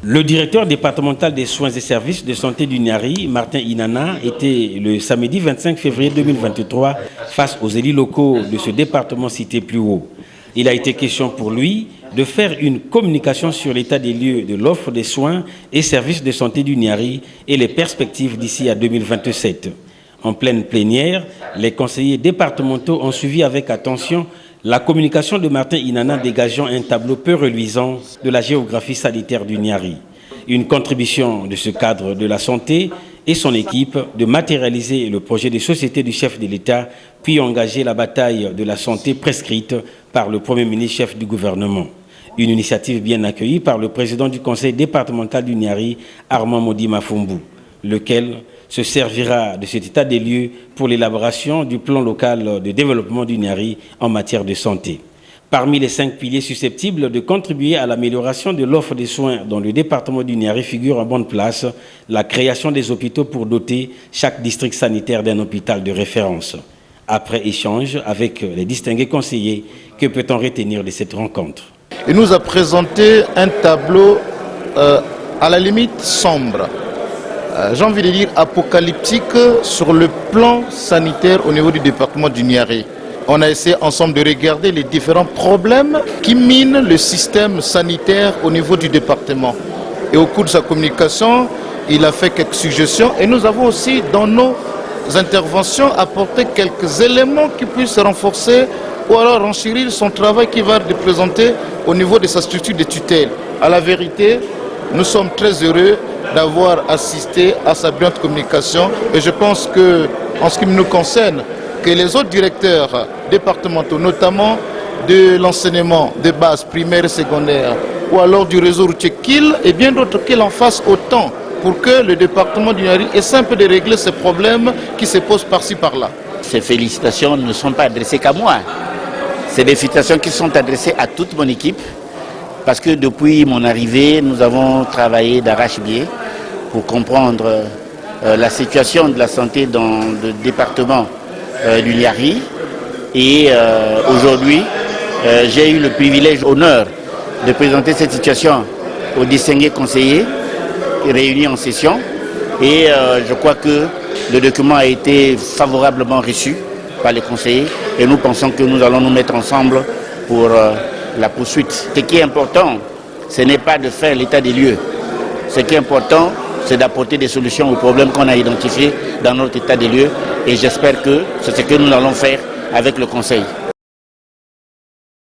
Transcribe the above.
Le directeur départemental des soins et services de santé du Niari, Martin Inana, était le samedi 25 février 2023 face aux élus locaux de ce département cité plus haut. Il a été question pour lui de faire une communication sur l'état des lieux de l'offre des soins et services de santé du Niari et les perspectives d'ici à 2027. En pleine plénière, les conseillers départementaux ont suivi avec attention la communication de Martin Inana dégageant un tableau peu reluisant de la géographie sanitaire du Niari. Une contribution de ce cadre de la santé et son équipe de matérialiser le projet de société du chef de l'État, puis engager la bataille de la santé prescrite par le Premier ministre chef du gouvernement. Une initiative bien accueillie par le président du conseil départemental du Niari, Armand Modi Mafumbu, lequel se servira de cet état des lieux pour l'élaboration du plan local de développement du Niari en matière de santé. Parmi les 5 piliers susceptibles de contribuer à l'amélioration de l'offre de soins dans le département du Niari figure en bonne place la création des hôpitaux pour doter chaque district sanitaire d'un hôpital de référence. Après échange avec les distingués conseillers, que peut-on retenir de cette rencontre? Il nous a présenté un tableau à la limite sombre. J'ai envie de dire apocalyptique sur le plan sanitaire au niveau du département du Niari. On a essayé ensemble de regarder les différents problèmes qui minent le système sanitaire au niveau du département. Et au cours de sa communication, il a fait quelques suggestions et nous avons aussi dans nos interventions apporté quelques éléments qui puissent renforcer ou alors enchérir son travail qui va représenter au niveau de sa structure de tutelle. À la vérité, nous sommes très heureux d'avoir assisté à sa brillante communication et je pense que, en ce qui nous concerne, que les autres directeurs départementaux, notamment de l'enseignement de base, primaire et secondaire, ou alors du réseau routier qu'il et bien d'autres qu'ils en fassent autant pour que le département du Niari essaie un peu de régler ces problèmes qui se posent par-ci par-là. Ces félicitations ne sont pas adressées qu'à moi. C'est des félicitations qui sont adressées à toute mon équipe. Parce que depuis mon arrivée, nous avons travaillé d'arrache-pied pour comprendre la situation de la santé dans le département du Niari. Et aujourd'hui, j'ai eu le privilège, l'honneur de présenter cette situation aux distingués conseillers réunis en session. Et je crois que le document a été favorablement reçu par les conseillers. Et nous pensons que nous allons nous mettre ensemble pour la poursuite. Ce qui est important, ce n'est pas de faire l'état des lieux. Ce qui est important, c'est d'apporter des solutions aux problèmes qu'on a identifiés dans notre état des lieux. Et j'espère que c'est ce que nous allons faire avec le Conseil.